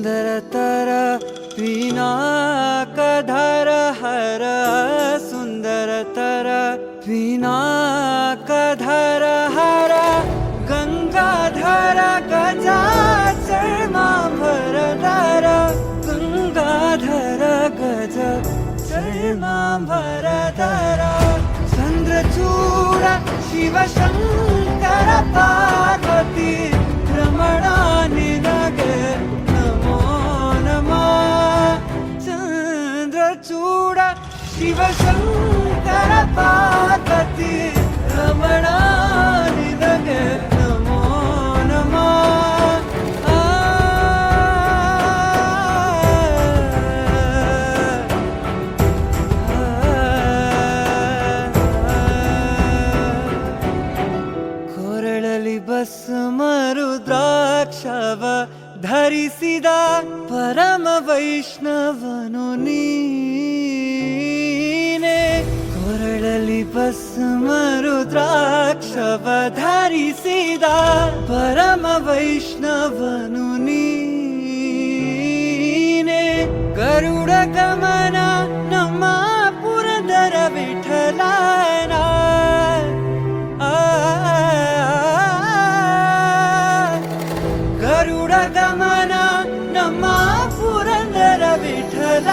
सुंदरतर पिनाकधर हर सुंदरतर पिनाकधर हर गंगाधर गजाचर्मांबरधर गंगाधर गज चर्मांबरधर चंद्रचूड शिवशंकर पार्वती रमणा निनगे नमो नमः चंद्रचूड शिवशंकर पार्वती रमणा निनगे नमो नमः ಕೊರಳಲಿ ಭಸ್ಮ ರುದ್ರಾಕ್ಷವ ಧರಿಸಿದ ಪರಮ ವೈಷ್ಣವನು ನೀನೆ ಕೊರಳಲಿ ಭಸ್ಮ ರುದ್ರಾಕ್ಷವ ಧರಿಸಿದ ಪರಮ ವೈಷ್ಣವನು ನೀನೆ ಗರುಡ ಗಮನ ನಮ್ಮ ಪುರಂದರ ವಿಠಲನ ಗರುಡ ಗಮನ ನಮ್ಮ ಪುರಂದರ ವಿಠಲ